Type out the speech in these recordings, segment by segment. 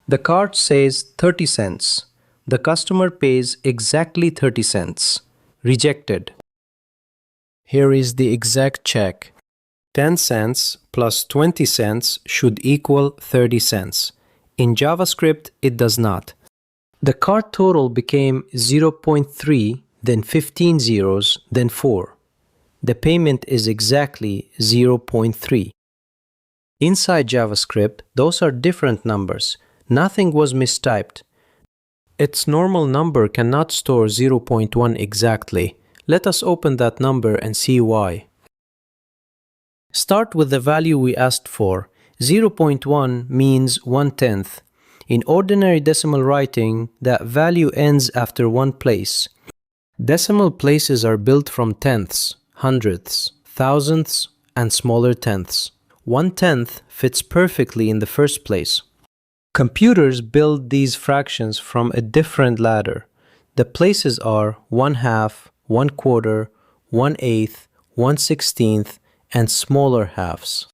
The card says 30 cents. The customer pays exactly 30 cents. Rejected. Here is the exact check. 10 cents plus 20 cents should equal 30 cents. In JavaScript, it does not. The cart total became 0.3, then 15 zeros, then 4. The payment is exactly 0.3. Inside JavaScript, those are different numbers. Nothing was mistyped. Its normal number cannot store 0.1 exactly. Let us open that number and see why. Start with the value we asked for. 0.1 means 1/10. In ordinary decimal writing, that value ends after one place. Decimal places are built from tenths, hundredths, thousandths, and smaller tenths. 1/10 fits perfectly in the first place. Computers build these fractions from a different ladder. The places are 1/2, 1/4, 1/8, 1/16, and smaller halves.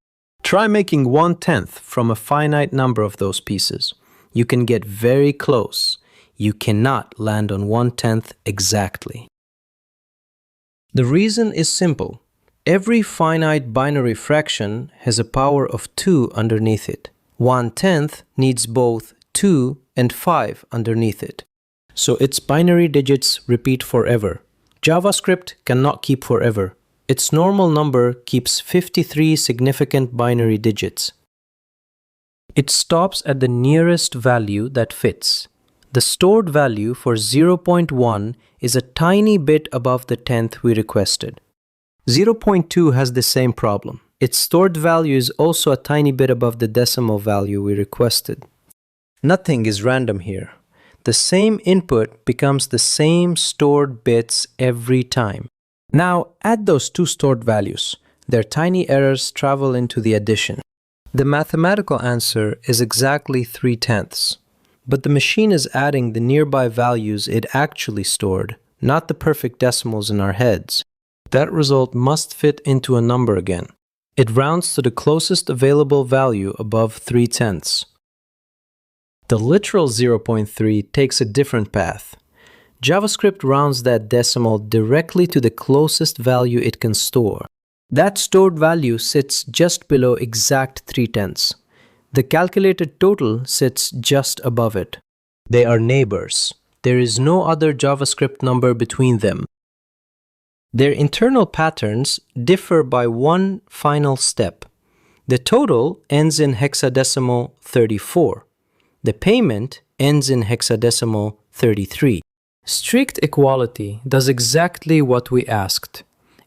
Try making 1/10 from a finite number of those pieces. You can get very close. You cannot land on 1/10 exactly. The reason is simple. Every finite binary fraction has a power of 2 underneath it. 1/10 needs both 2 and 5 underneath it. So its binary digits repeat forever. JavaScript cannot keep forever. Its normal number keeps 53 significant binary digits. It stops at the nearest value that fits. The stored value for 0.1 is a tiny bit above the 10th we requested. 0.2 has the same problem. Its stored value is also a tiny bit above the decimal value we requested. Nothing is random here. The same input becomes the same stored bits every time. Now add those two stored values. Their tiny errors travel into the addition. The mathematical answer is exactly 3/10. But the machine is adding the nearby values it actually stored, not the perfect decimals in our heads. That result must fit into a number again. It rounds to the closest available value above 3/10. The literal 0.3 takes a different path. JavaScript rounds that decimal directly to the closest value it can store. That stored value sits just below exact 3/10. The calculated total sits just above it. They are neighbors. There is no other JavaScript number between them. Their internal patterns differ by one final step. The total ends in hexadecimal 34. The payment ends in hexadecimal 33. Strict equality does exactly what we asked.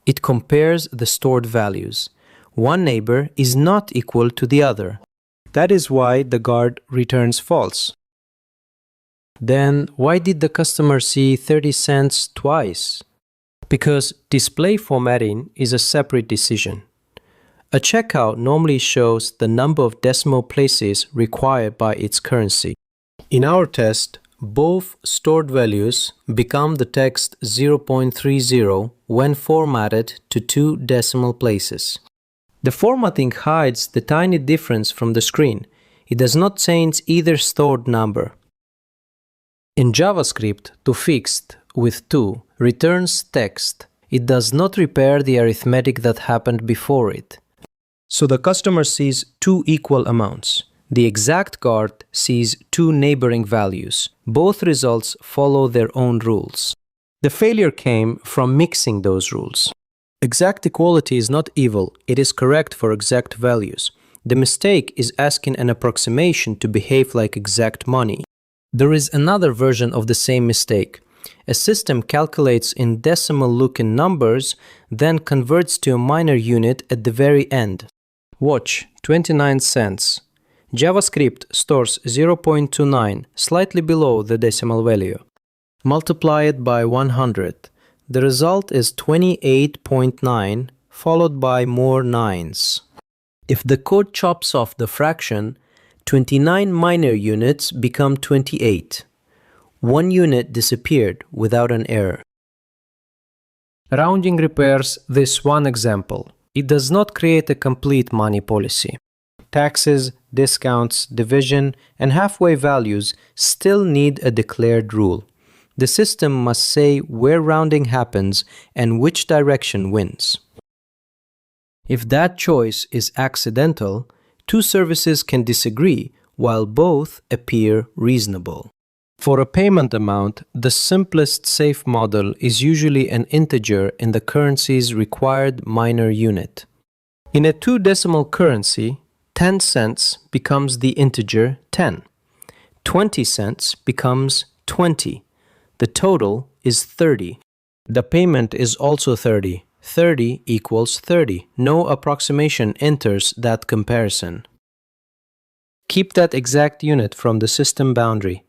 It compares the stored values. One neighbor is not equal to the other. That is why the guard returns false. Then why did the customer see 30 cents twice? Because display formatting is a separate decision. A checkout normally shows the number of decimal places required by its currency. In our test, both stored values become the text 0.30 when formatted to 2 decimal places. The formatting hides the tiny difference from the screen. It does not change either stored number. In JavaScript, toFixed with 2 returns text. It does not repair the arithmetic that happened before it. So the customer sees 2 equal amounts. The exact guard sees 2 neighboring values. Both results follow their own rules. The failure came from mixing those rules. Exact equality is not evil, it is correct for exact values. The mistake is asking an approximation to behave like exact money. There is another version of the same mistake. A system calculates in decimal-looking numbers, then converts to a minor unit at the very end. Watch, 29 cents. JavaScript stores 0.29, slightly below the decimal value. Multiply it by 100. The result is 28.9, followed by more nines. If the code chops off the fraction, 29 minor units become 28. 1 unit disappeared without an error. Rounding repairs this one example. It does not create a complete money policy. Taxes, discounts, division, and halfway values still need a declared rule. The system must say where rounding happens and which direction wins. If that choice is accidental, two services can disagree while both appear reasonable. For a payment amount, the simplest safe model is usually an integer in the currency's required minor unit. In a two-decimal currency, 10 cents becomes the integer 10. 20 cents becomes 20. The total is 30. The payment is also 30. 30 equals 30. No approximation enters that comparison. Keep that exact unit from the system boundary.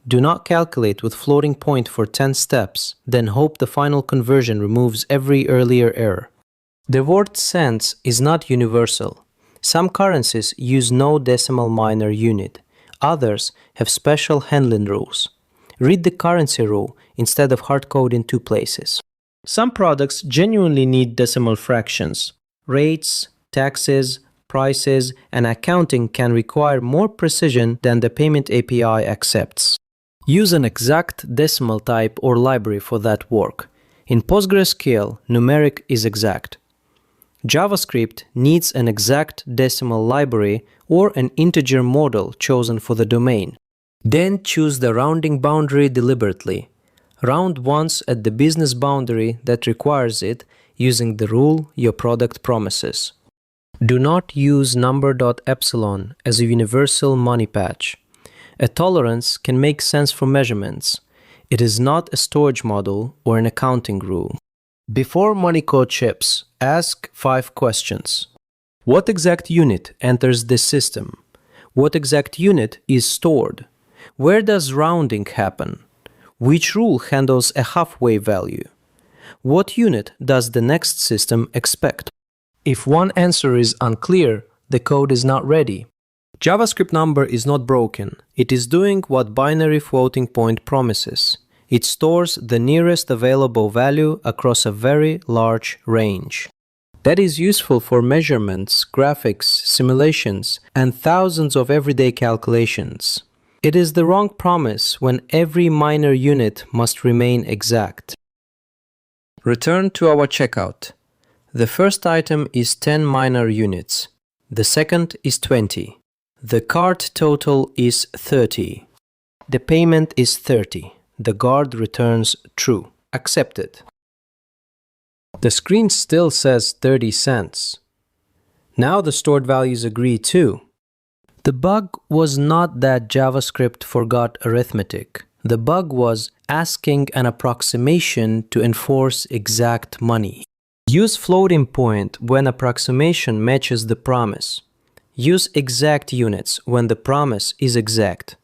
Do not calculate with floating point for 10 steps, then hope the final conversion removes every earlier error. The word cents is not universal. Some currencies use no decimal minor unit. Others have special handling rules. Read the currency rule instead of hard code in two places. Some products genuinely need decimal fractions. Rates, taxes, prices, and accounting can require more precision than the payment API accepts. Use an exact decimal type or library for that work. In PostgreSQL, numeric is exact. JavaScript needs an exact decimal library or an integer model chosen for the domain. Then choose the rounding boundary deliberately. Round once at the business boundary that requires it using the rule your product promises. Do not use number.epsilon as a universal money patch. A tolerance can make sense for measurements. It is not a storage model or an accounting rule. Before money code ships, ask 5 questions. What exact unit enters this system? What exact unit is stored? Where does rounding happen? Which rule handles a halfway value? What unit does the next system expect? If one answer is unclear, the code is not ready. JavaScript number is not broken. It is doing what binary floating point promises. It stores the nearest available value across a very large range. That is useful for measurements, graphics, simulations, and thousands of everyday calculations. It is the wrong promise when every minor unit must remain exact. Return to our checkout. The first item is 10 minor units. The second is 20. The cart total is 30. The payment is 30. The guard returns true. Accepted. The screen still says 30 cents. Now the stored values agree too. The bug was not that JavaScript forgot arithmetic. The bug was asking an approximation to enforce exact money. Use floating point when approximation matches the promise. Use exact units when the promise is exact.